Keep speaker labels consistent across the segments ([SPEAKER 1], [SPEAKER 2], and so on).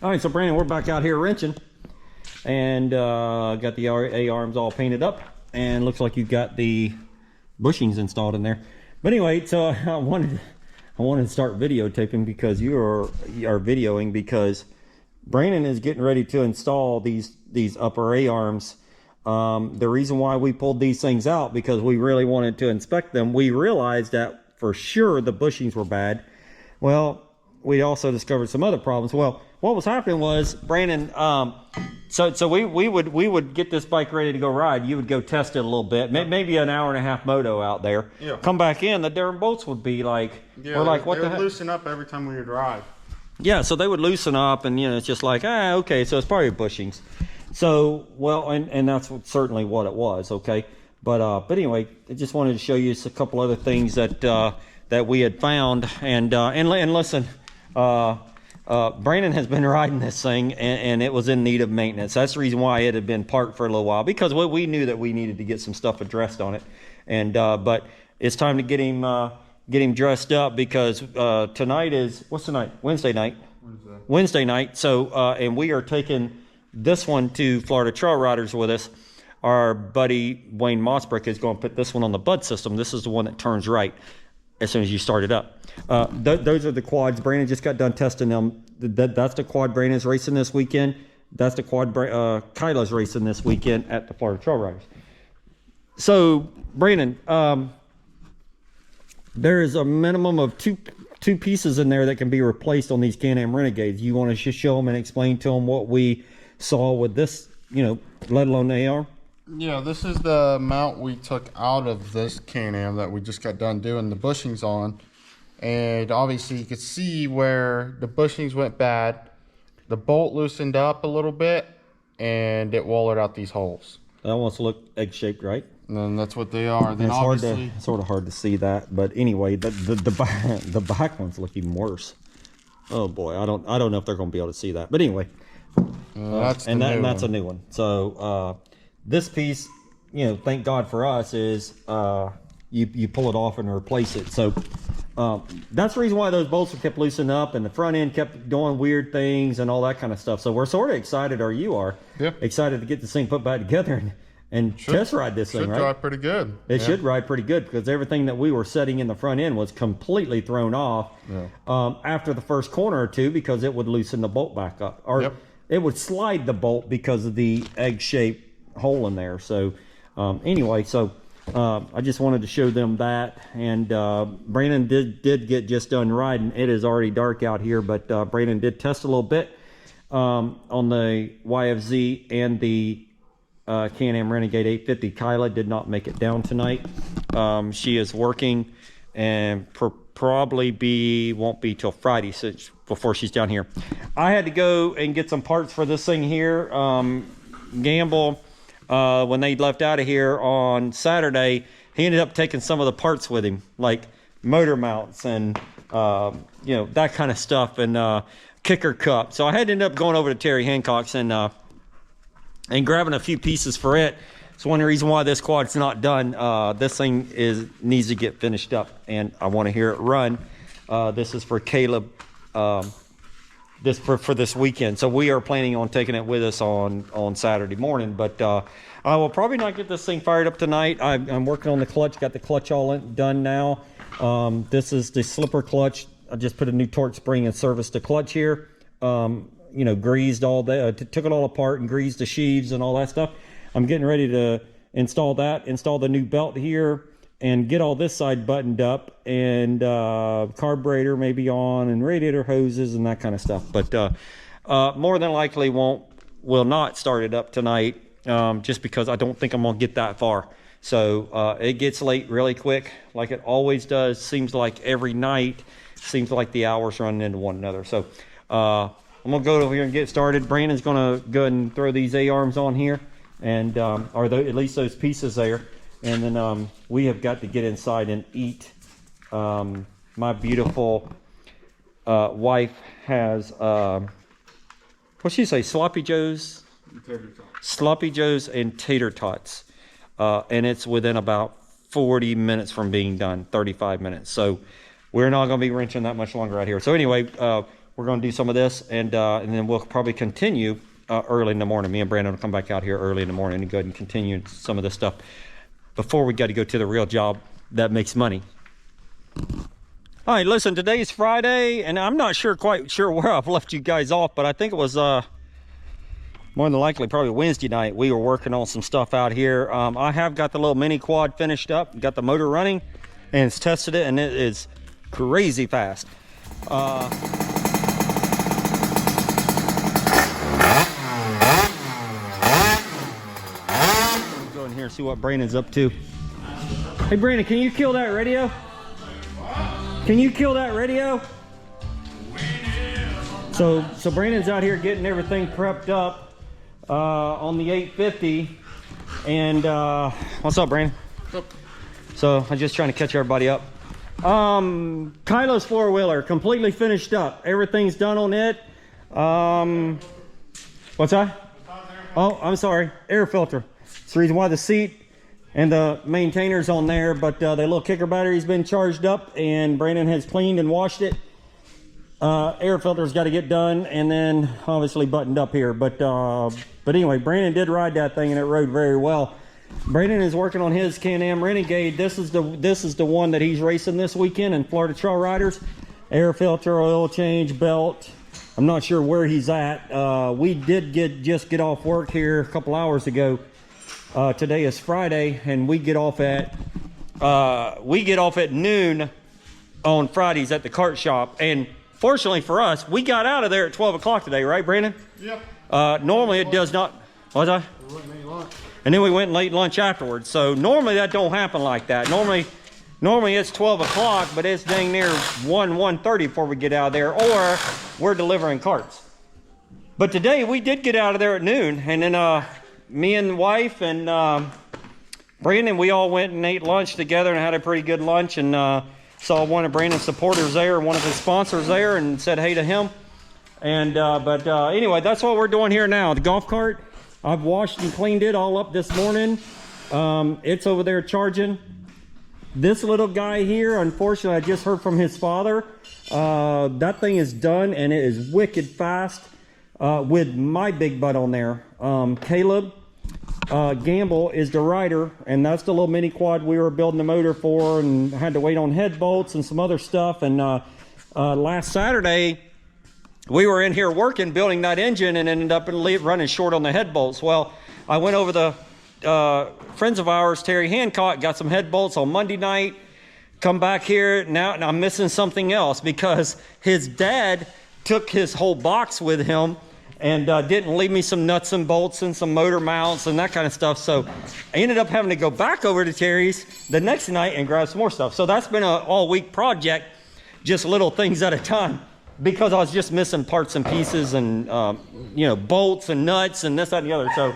[SPEAKER 1] All right, so Brandon, we're back out here wrenching, and got the A-arms all painted up, and looks like you've got the bushings installed in there. But anyway, so I wanted to start videotaping because you are videoing because Brandon is getting ready to install these upper A-arms. The reason why we pulled these things out because we really wanted to inspect them. We realized that for sure the bushings were bad. Well, we also discovered some other problems. Well, what was happening was Brandon, so we would get this bike ready to go ride. You would go test it a little bit, maybe an hour and a half moto out there.
[SPEAKER 2] Yeah.
[SPEAKER 1] Come back in, the darn bolts would be like,
[SPEAKER 2] yeah,
[SPEAKER 1] we're like, what
[SPEAKER 2] they
[SPEAKER 1] the
[SPEAKER 2] would
[SPEAKER 1] heck?
[SPEAKER 2] loosen up every time we would ride.
[SPEAKER 1] Yeah, so they would loosen up, and it's just like, okay, so it's probably bushings. So, well, and that's certainly what it was, okay. But anyway, I just wanted to show you a couple other things that that we had found, and listen. Brandon has been riding this thing and it was in need of maintenance. That's the reason why it had been parked for a little while, because we knew that we needed to get some stuff addressed on it. And but it's time to get him dressed up because tonight is, what's the night? Wednesday night. Wednesday night. So and we are taking this one to Florida Trail Riders with us. Our buddy Wayne Mossbrick is going to put this one on the Bud system. This is the one that turns right as soon as you start it up. Those are the quads. Brandon just got done testing them. That's the quad Brandon's racing this weekend. That's the quad Kyla's racing this weekend at the Florida Trail Riders. So, Brandon, there is a minimum of two pieces in there that can be replaced on these Can-Am Renegades. You want to just show them and explain to them what we saw with this, let alone the AR?
[SPEAKER 2] Yeah, this is the mount we took out of this Can-Am that we just got done doing the bushings on. And obviously you could see where the bushings went bad. The bolt loosened up a little bit and it wallowed out these holes.
[SPEAKER 1] That wants to look egg-shaped, right?
[SPEAKER 2] And that's what they are. Then
[SPEAKER 1] it's sort of hard to see that, but anyway, the back ones look even worse. Oh boy, I don't know if they're going to be able to see that, but anyway,
[SPEAKER 2] that's
[SPEAKER 1] a new one. So this piece, thank God for us, is you pull it off and replace it. So that's the reason why those bolts kept loosening up and the front end kept doing weird things and all that kind of stuff. So we're sort of excited, or you are, excited to get this thing put back together and test ride this thing, right?
[SPEAKER 2] Should ride pretty good.
[SPEAKER 1] It should ride pretty good because everything that we were setting in the front end was completely thrown off after the first corner or two because it would loosen the bolt back up. Or it would slide the bolt because of the egg-shaped hole in there. So anyway, so I just wanted to show them that. And Brandon did get just done riding. It is already dark out here, but Brandon did test a little bit on the YFZ and the Can-Am Renegade 850. Kyla did not make it down tonight. She is working and probably won't be till Friday before she's down here. I had to go and get some parts for this thing here. Gamble, when they left out of here on Saturday, he ended up taking some of the parts with him, like motor mounts and that kind of stuff, and kicker cup. So I had to end up going over to Terry Hancock's and grabbing a few pieces for it. It's one reason why this quad's not done. This thing needs to get finished up, and I want to hear it run. This is for Caleb. This for this weekend. So we are planning on taking it with us on Saturday morning, but I will probably not get this thing fired up tonight. I'm working on the clutch. Got the clutch all done now. This is the slipper clutch. I just put a new torque spring and serviced the clutch here. Greased all that, took it all apart and greased the sheaves and all that stuff. I'm getting ready to install the new belt here and get all this side buttoned up, and carburetor maybe on, and radiator hoses and that kind of stuff. But more than likely will not start it up tonight, just because I don't think I'm gonna get that far. So it gets late really quick, like it always does. Seems like every night, seems like the hours running into one another. So I'm gonna go over here and get started. Brandon's gonna go ahead and throw these A-arms on here, and at least those pieces there. And then we have got to get inside and eat. My beautiful wife has, what'd she say, Sloppy Joe's? Sloppy Joe's and tater tots. And it's within about 40 minutes from being done, 35 minutes. So we're not going to be wrenching that much longer out here. So anyway, we're we're going to do some of this, and then we'll probably continue early in the morning. Me and Brandon will come back out here early in the morning and go ahead and continue some of this stuff before we got to go to the real job that makes money. All right, listen, today's Friday, and I'm not quite sure where I've left you guys off, but I think it was more than likely probably Wednesday night. We were working on some stuff out here. I have got the little mini quad finished up, got the motor running, and it's tested it, and it is crazy fast. Go in here and see what Brandon's up to. Hey Brandon, can you kill that radio? Can you kill that radio? So Brandon's out here getting everything prepped up on the 850. And what's up, Brandon?
[SPEAKER 2] What's up?
[SPEAKER 1] So I'm just trying to catch everybody up. Kylo's four-wheeler completely finished up. Everything's done on it. What's that? Oh, I'm sorry. Air filter. That's the reason why the seat and the maintainer's on there, but the little kicker battery's been charged up, and Brandon has cleaned and washed it. Air filter's got to get done, and then obviously buttoned up here. But anyway, Brandon did ride that thing, and it rode very well. Brandon is working on his Can-Am Renegade. This is the one that he's racing this weekend in Florida Trail Riders. Air filter, oil change, belt. I'm not sure where he's at. We did just get off work here a couple hours ago. Today is Friday, and we get off at noon on Fridays at the kart shop. And fortunately for us, we got out of there at 12 o'clock today, right, Brandon?
[SPEAKER 2] Yep.
[SPEAKER 1] Normally it does not. What was I? And then we went and late lunch afterwards. So normally that don't happen like that. Normally it's 12 o'clock, but it's dang near 1:30 before we get out of there, or we're delivering carts. But today we did get out of there at noon, and then me and the wife and Brandon, we all went and ate lunch together and had a pretty good lunch, and saw one of Brandon's supporters there, one of his sponsors there, and said hey to him. And anyway, that's what we're doing here now. The golf cart, I've washed and cleaned it all up this morning. It's over there charging. This little guy here, unfortunately, I just heard from his father. That thing is done, and it is wicked fast with my big butt on there. Caleb Gamble is the rider, and that's the little mini quad we were building the motor for, and had to wait on head bolts and some other stuff. And last Saturday, we were in here working, building that engine, and ended up running short on the head bolts. Well, I went over the friends of ours, Terry Hancock, got some head bolts on Monday night. Come back here now, and I'm missing something else because his dad took his whole box with him and didn't leave me some nuts and bolts and some motor mounts and that kind of stuff. So I ended up having to go back over to Terry's the next night and grab some more stuff. So that's been an all-week project, just little things at a time, because I was just missing parts and pieces and bolts and nuts and this, that, and the other. So,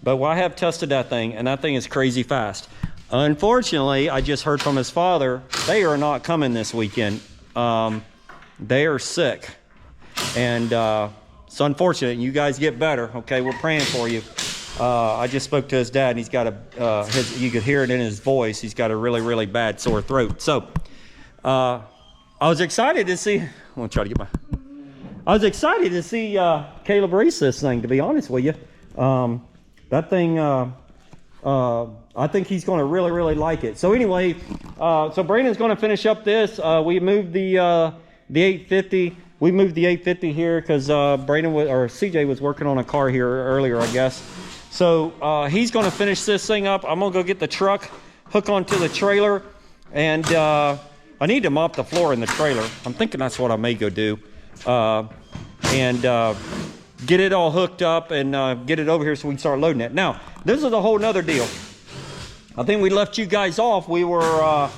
[SPEAKER 1] but I have tested that thing, and that thing is crazy fast. Unfortunately, I just heard from his father, they are not coming this weekend. They are sick, and it's unfortunate. You guys get better, okay? We're praying for you. I just spoke to his dad, and he's got you could hear it in his voice. He's got a really, really bad sore throat. So I was excited to see. I'm gonna try to get I was excited to see Caleb race this thing. To be honest with you, that thing. I think he's going to really, really like it. So anyway, so Brandon's going to finish up this. We moved the 850. We moved the 850 here because CJ was working on a car here earlier, I guess. So he's going to finish this thing up. I'm going to go get the truck, hook onto the trailer, and I need to mop the floor in the trailer. I'm thinking that's what I may go do, and get it all hooked up and get it over here so we can start loading it. Now, this is a whole nother deal. I think we left you guys off. We were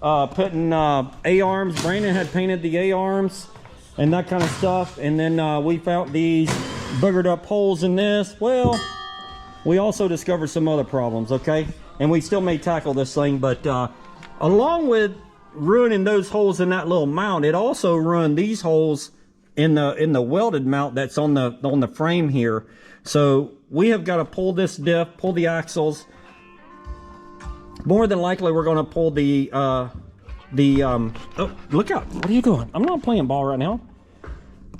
[SPEAKER 1] putting A-arms. Brandon had painted the A-arms and that kind of stuff. And then we found these boogered up holes in this. Well, we also discovered some other problems, okay? And we still may tackle this thing, but along with ruining those holes in that little mount, it also ruined these holes in the welded mount that's on the frame here. So we have got to pull this diff, pull the axles. More than likely, we're going to pull the oh, look out! What are you doing? I'm not playing ball right now.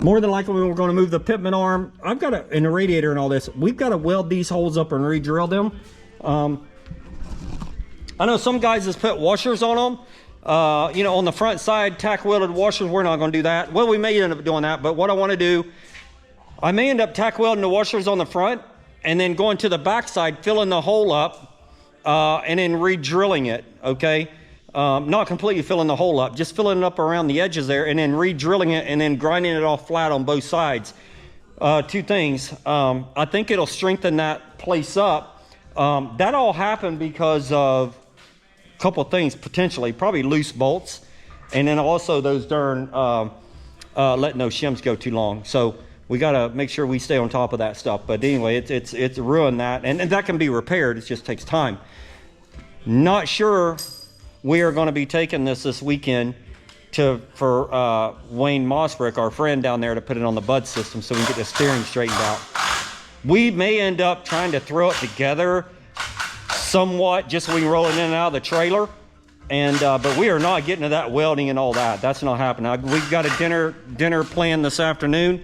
[SPEAKER 1] more than likely we're going to move the pitman arm. I've got and the radiator and all this. We've got to weld these holes up and re-drill them. I know some guys has put washers on them. You know, on the front side, tack welded washers. We're not going to do that. Well, we may end up doing that, but what I want to do, I may end up tack welding the washers on the front and then going to the back side, filling the hole up, and then re-drilling it, okay? Not completely filling the hole up, just filling it up around the edges there and then re-drilling it and then grinding it off flat on both sides. Two things. I think it'll strengthen that place up. That all happened because of a couple of things, potentially. Probably loose bolts, and then also those darn letting those shims go too long. So we got to make sure we stay on top of that stuff. But anyway, it's ruined that, and that can be repaired. It just takes time. Not sure we are going to be taking this weekend for Wayne Mossbrick, our friend down there, to put it on the bud system so we can get the steering straightened out. We may end up trying to throw it together somewhat just so we can roll it in and out of the trailer. And but we are not getting to that welding and all that. That's not happening. We've got a dinner planned this afternoon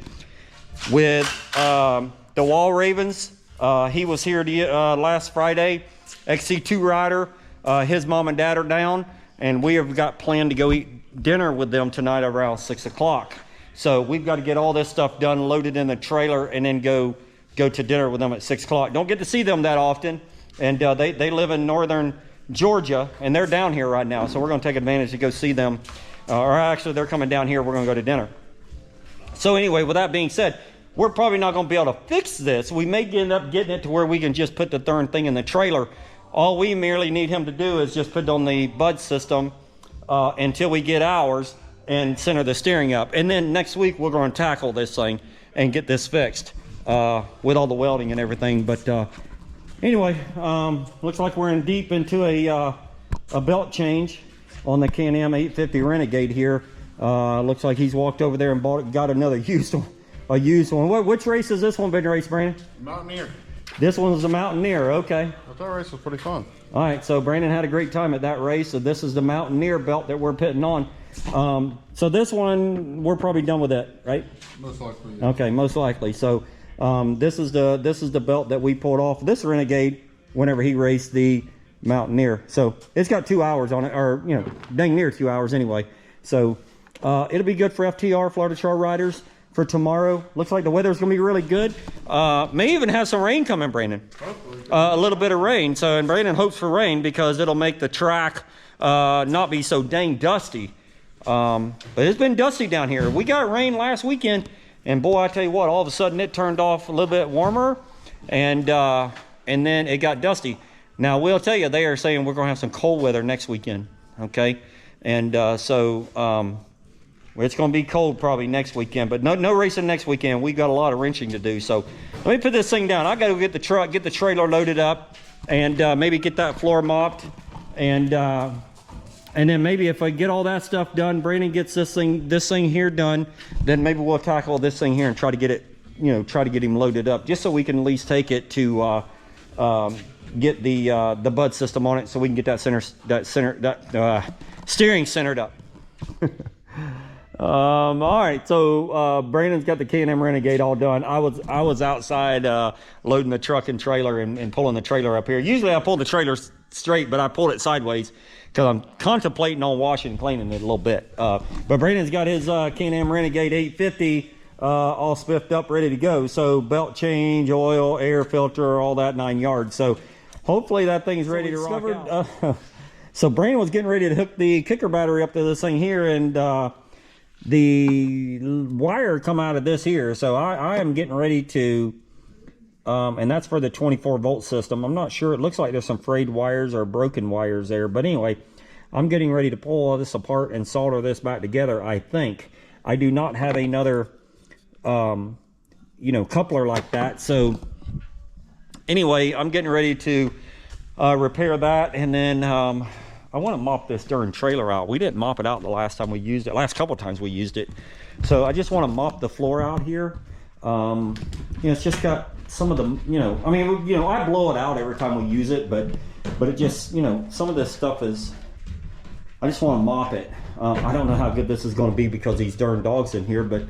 [SPEAKER 1] with the Wall Ravens. He was here last Friday. XC2 rider. His mom and dad are down, and we have got planned to go eat dinner with them tonight around 6 o'clock. So we've got to get all this stuff done, loaded in the trailer, and then go to dinner with them at 6 o'clock. Don't get to see them that often, and they live in northern Georgia, and they're down here right now. So we're going to take advantage to go see them, or actually they're coming down here. We're going to go to dinner. So anyway, with that being said, we're probably not going to be able to fix this. We may end up getting it to where we can just put the darn thing in the trailer. All we merely need him to do is just put it on the bud system until we get ours and center the steering up. And then next week we're going to tackle this thing and get this fixed with all the welding and everything. But anyway, looks like we're deep into a belt change on the Can-Am 850 Renegade here. Looks like he's walked over there and got another used one. Which race is this one been raced, Brandon?
[SPEAKER 2] Mountaineer.
[SPEAKER 1] This one's a Mountaineer, okay.
[SPEAKER 2] That race was pretty fun.
[SPEAKER 1] All right, so Brandon had a great time at that race. So this is the Mountaineer belt that we're putting on. So this one, we're probably done with it, right?
[SPEAKER 2] Most likely. Yeah.
[SPEAKER 1] Okay, most likely. So this is the belt that we pulled off this Renegade whenever he raced the Mountaineer. So it's got 2 hours on it, or dang near 2 hours anyway. So it'll be good for FTR, Florida Char riders, for tomorrow. Looks like the weather's gonna be really good. May even have some rain coming, Brandon.
[SPEAKER 2] Hopefully.
[SPEAKER 1] A little bit of rain. So, and Brandon hopes for rain because it'll make the track not be so dang dusty. But it's been dusty down here. We got rain last weekend, and boy, I tell you what, all of a sudden it turned off a little bit warmer, and then it got dusty. Now, we'll tell you, they are saying we're gonna have some cold weather next weekend, okay? And it's going to be cold probably next weekend, but no racing next weekend. We've got a lot of wrenching to do. So let me put this thing down. I got to go get the truck, get the trailer loaded up, and maybe get that floor mopped, and then maybe if I get all that stuff done, Brandon gets this thing here done, then maybe we'll tackle this thing here and try to get it, try to get him loaded up, just so we can at least take it to get the bud system on it, so we can get that steering centered up. All right, so Brandon's got the Can-Am Renegade all done. I was outside loading the truck and trailer and pulling the trailer up here. Usually I pull the trailer straight, but I pulled it sideways because I'm contemplating on washing and cleaning it a little bit. But Brandon's got his Can-Am Renegade 850 all spiffed up, ready to go. So belt change, oil, air filter, all that 9 yards. So hopefully that thing's ready to rock out. So Brandon was getting ready to hook the kicker battery up to this thing here, and the wire come out of this here. So I am getting ready to and that's for the 24 volt system. I'm not sure, it looks like there's some frayed wires or broken wires there, but anyway, I'm getting ready to pull all this apart and solder this back together. I think I do not have another coupler like that. So anyway, I'm getting ready to repair that, and then I want to mop this darn trailer out. We didn't mop it out the last time we used it. Last couple times we used it. So I just want to mop the floor out here. It's just got some of the, I blow it out every time we use it, but it just, some of this stuff is, I just want to mop it. I don't know how good this is going to be because these darn dogs in here, but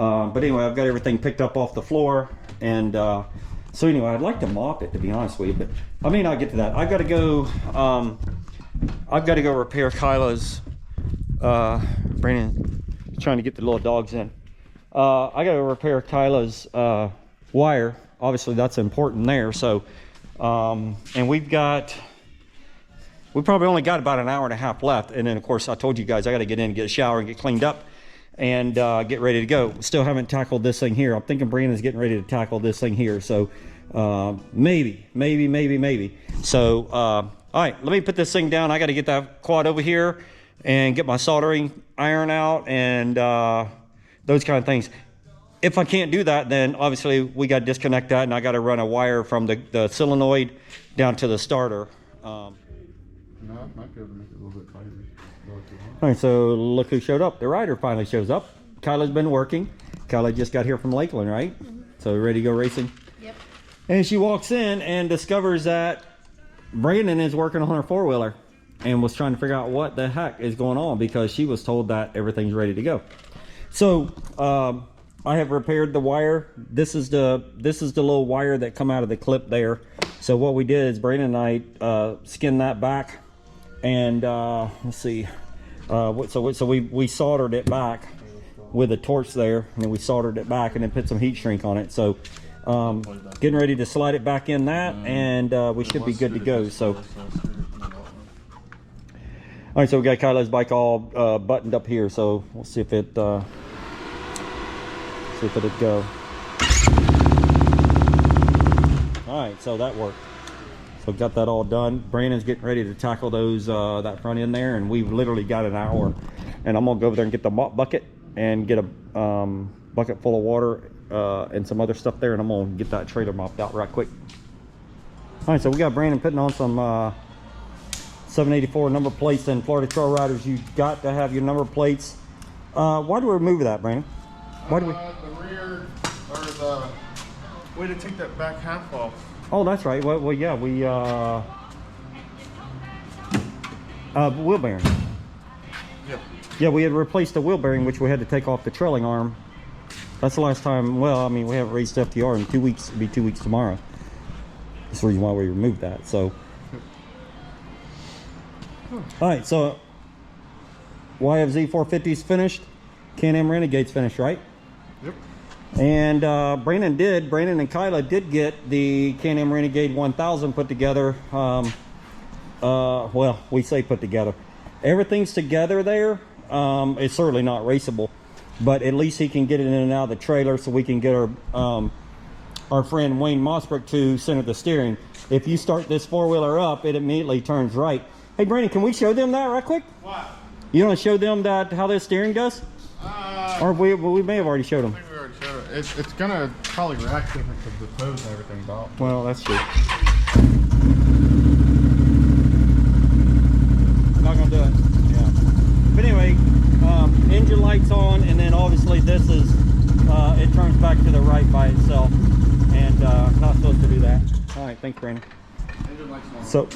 [SPEAKER 1] But anyway, I've got everything picked up off the floor, and so anyway, I'd like to mop it, to be honest with you, but I may not get to that. I've got to go. I've got to go repair Kyla's. Brandon trying to get the little dogs in. I got to repair Kyla's wire. Obviously, that's important there. So, and we probably only got about an hour and a half left, and then of course I told you guys I got to get in, get a shower, and get cleaned up, and get ready to go. Still haven't tackled this thing here. I'm thinking Brandon's getting ready to tackle this thing here. So maybe. So all right, let me put this thing down. I got to get that quad over here and get my soldering iron out and those kind of things. If I can't do that, then obviously we got to disconnect that, and I got to run a wire from the solenoid down to the starter.
[SPEAKER 2] No, I might be able to make it a little bit tighter.
[SPEAKER 1] All right, so look who showed up. The rider finally shows up. Kyla's been working. Kyla just got here from Lakeland, right? Mm-hmm. So ready to go racing?
[SPEAKER 3] Yep.
[SPEAKER 1] And she walks in and discovers that Brandon is working on her four-wheeler and was trying to figure out what the heck is going on, because she was told that everything's ready to go. So I have repaired the wire. This is the little wire that come out of the clip there. So what we did is Brandon and I skinned that back, and let's see. So we soldered it back with a torch there, and then we soldered it back and then put some heat shrink on it. So getting ready to slide it back in that, and we should be good to go. So all right, so we got Kyla's bike all buttoned up here, so we'll see if it it'll go. All right, so that worked. So got that all done. Brandon's getting ready to tackle those that front end there, and we've literally got an hour. And I'm gonna go over there and get the mop bucket and get a bucket full of water and some other stuff there, and I'm gonna get that trailer mopped out right quick. All right, so we got Brandon putting on some 784 number plates. And Florida Trail Riders, you got to have your number plates. Why do we remove that, Brandon? Why do we?
[SPEAKER 2] The rear, or the way to take that back half off.
[SPEAKER 1] Oh, that's right. Well, yeah, we wheel bearing.
[SPEAKER 2] Yep.
[SPEAKER 1] Yeah, we had replaced the wheel bearing, which we had to take off the trailing arm. That's the last time. Well, I mean, we haven't raced FTR in 2 weeks. It'll be 2 weeks tomorrow. That's the reason why we removed that. So, all right. So, YFZ 450's finished. Can-Am Renegade's finished, right?
[SPEAKER 2] Yep.
[SPEAKER 1] And Brandon and Kyla did get the Can-Am Renegade 1000 put together. Well, we say put together. Everything's together there. It's certainly not raceable, but at least he can get it in and out of the trailer, so we can get our friend Wayne Mossbrook to center the steering. If you start this four-wheeler up, it immediately turns right. Hey, Brandon, can we show them that right quick?
[SPEAKER 2] What?
[SPEAKER 1] You want to show them that how this steering does? Or we may have already showed them.
[SPEAKER 2] I think we already showed it. It's gonna probably react different because the toes and everything's out.
[SPEAKER 1] Well, that's true. Not gonna do it. Yeah. But anyway, engine lights on, and then obviously this is it turns back to the right by itself, and not supposed to do that. All right, thanks, Brandon.
[SPEAKER 2] Engine lights on.
[SPEAKER 1] So,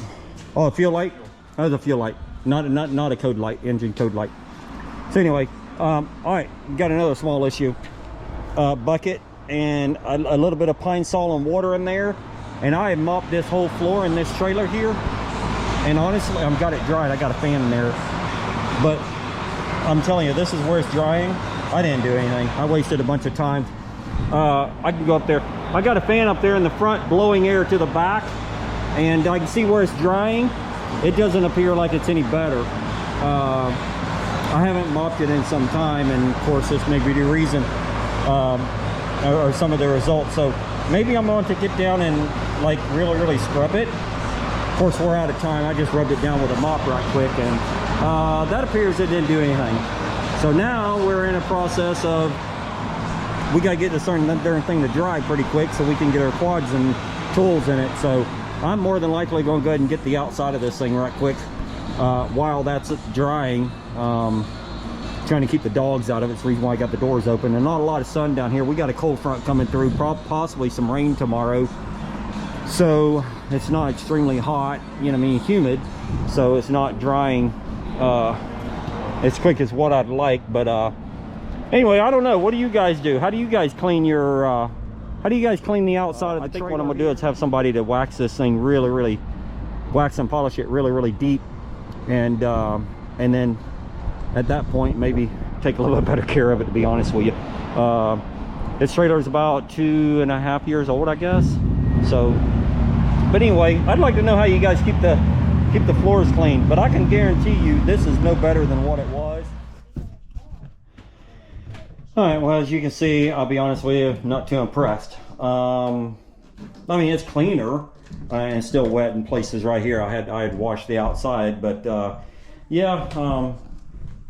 [SPEAKER 1] oh, a fuel light. That was a fuel light, not a code light, engine code light. So anyway, all right, got another small issue. Bucket and a little bit of pine sol and water in there, and I have mopped this whole floor in this trailer here, and honestly I've got it dried. I got a fan in there, but I'm telling you, this is where it's drying. I didn't do anything. I wasted a bunch of time. I can go up there. I got a fan up there in the front blowing air to the back, and I can see where it's drying. It doesn't appear like it's any better. I haven't mopped it in some time, and of course this may be the reason, or some of the results. So maybe I'm going to get down and like really scrub it. Of course we're out of time. I just rubbed it down with a mop right quick, and that appears it didn't do anything. So now we're in a process of, we got to get this darn thing to dry pretty quick so we can get our quads and tools in it. So I'm more than likely going to go ahead and get the outside of this thing right quick while that's drying. Trying to keep the dogs out of it. It's the reason why I got the doors open, and not a lot of sun down here. We got a cold front coming through, possibly some rain tomorrow, so it's not extremely hot, you know what I mean, humid, so it's not drying as quick as what I'd like. But Anyway, I don't know. What do you guys do? How do you guys clean your, how do you guys clean the outside of the trailer? I think what I'm gonna do is have somebody to wax this thing really, wax and polish it really deep. And then at that point, maybe take a little bit better care of it, to be honest with you. This trailer is about 2.5 years old, I guess. So, but anyway, I'd like to know how you guys keep the floors clean. But I can guarantee you, this is no better than what it was. All right, well, as you can see, I'll be honest with you, not too impressed. I mean, it's cleaner and still wet in places right here. I had washed the outside, but yeah,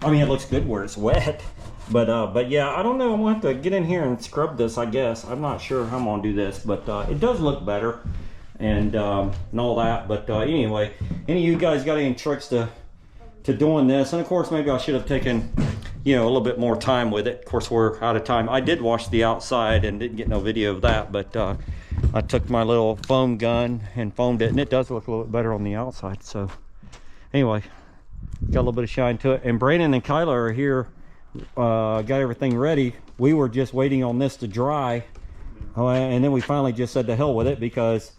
[SPEAKER 1] I mean, it looks good where it's wet. But yeah, I don't know. I'm gonna have to get in here and scrub this, I guess. I'm not sure how I'm gonna do this, but it does look better and all that. But anyway, any of you guys got any tricks to doing this? And of course, maybe I should have taken, you know, a little bit more time with it. Of course, we're out of time. I did wash the outside and didn't get no video of that, but I took my little foam gun and foamed it, and it does look a little bit better on the outside. So anyway, got a little bit of shine to it. And Brandon and Kyla are here, got everything ready. We were just waiting on this to dry, and then we finally just said to hell with it, because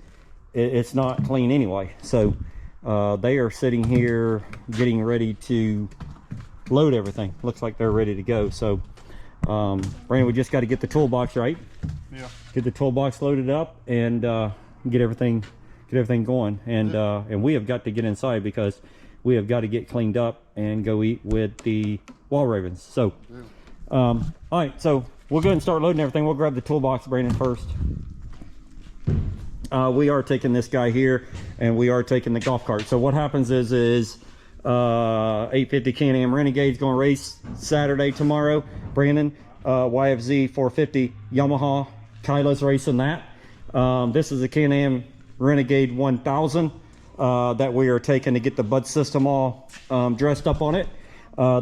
[SPEAKER 1] it's not clean anyway. So they are sitting here getting ready to load everything. Looks like they're ready to go. So Brandon, we just got to get the toolbox right. Yeah. Get the toolbox loaded up and get everything going. And we have got to get inside, because we have got to get cleaned up and go eat with the Wall Ravens. So all right, so we'll go ahead and start loading everything. We'll grab the toolbox, Brandon, first. We are taking this guy here, and we are taking the golf cart. So what happens is 850 Can-Am Renegade's going to race Saturday tomorrow. Brandon, YFZ 450 Yamaha, Kyla's racing that. This is a Can-Am Renegade 1000 that we are taking to get the bud system all dressed up on it.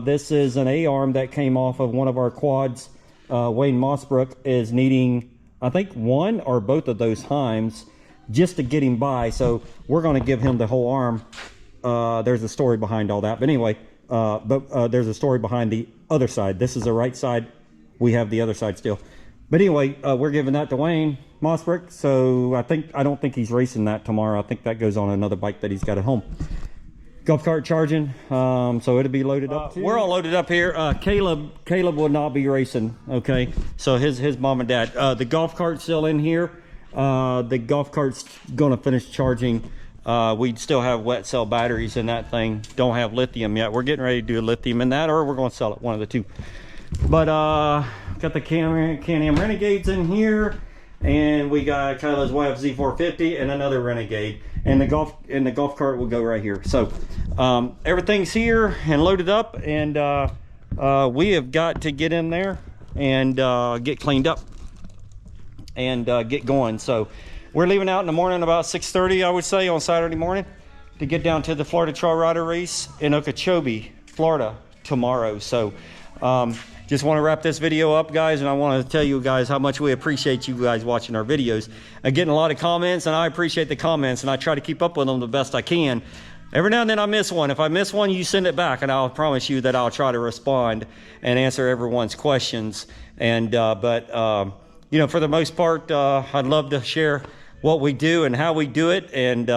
[SPEAKER 1] This is an A-arm that came off of one of our quads. Wayne Mossbrook is needing, I think, one or both of those Heims just to get him by. So we're going to give him the whole arm. There's a story behind all that, but anyway, there's a story behind the other side. This is the right side, we have the other side still. But anyway, we're giving that to Wayne Mossbrook. So I don't think he's racing that tomorrow. I think that goes on another bike that he's got at home. Golf cart charging, so it'll be loaded up too. We're all loaded up here. Caleb will not be racing, okay? So his mom and dad. The golf cart's still in here. The golf cart's gonna finish charging. We still have wet cell batteries in that thing. Don't have lithium yet. We're getting ready to do lithium in that, or we're going to sell it, one of the two. But got the Can-Am Renegades in here, and we got Kyla's YFZ 450 and another Renegade, and the golf cart will go right here. So everything's here and loaded up, and we have got to get in there and get cleaned up and get going. So we're leaving out in the morning about 6:30, I would say, on Saturday morning to get down to the Florida Trail Rider Race in Okeechobee, Florida tomorrow. So just want to wrap this video up, guys, and I want to tell you guys how much we appreciate you guys watching our videos. I'm getting a lot of comments, and I appreciate the comments, and I try to keep up with them the best I can. Every now and then I miss one. If I miss one, you send it back, and I'll promise you that I'll try to respond and answer everyone's questions. And you know, for the most part, I'd love to share what we do and how we do it, and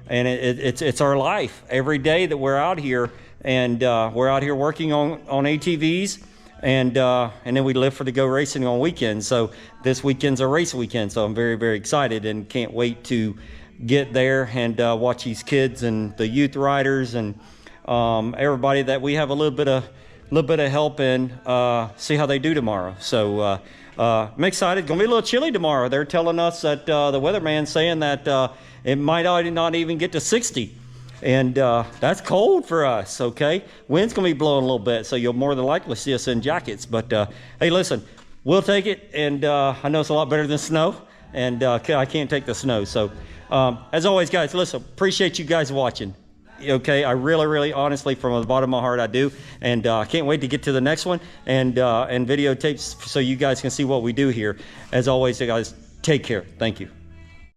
[SPEAKER 1] it's our life every day that we're out here, and we're out here working on ATVs, and then we live for the Go Racing on weekends. So this weekend's a race weekend, so I'm very excited and can't wait to get there and watch these kids and the youth riders and everybody that we have a little bit of help in, see how they do tomorrow. So I'm excited. Gonna be a little chilly tomorrow. They're telling us that the weatherman's saying that it might not even get to 60, and that's cold for us. Okay, wind's gonna be blowing a little bit, so you'll more than likely see us in jackets. But hey, listen, we'll take it, and I know it's a lot better than snow, and I can't take the snow. So as always, guys, listen, appreciate you guys watching. Okay, I really honestly, from the bottom of my heart, I do, and I can't wait to get to the next one and videotapes so you guys can see what we do here. As always, guys, take care. Thank you.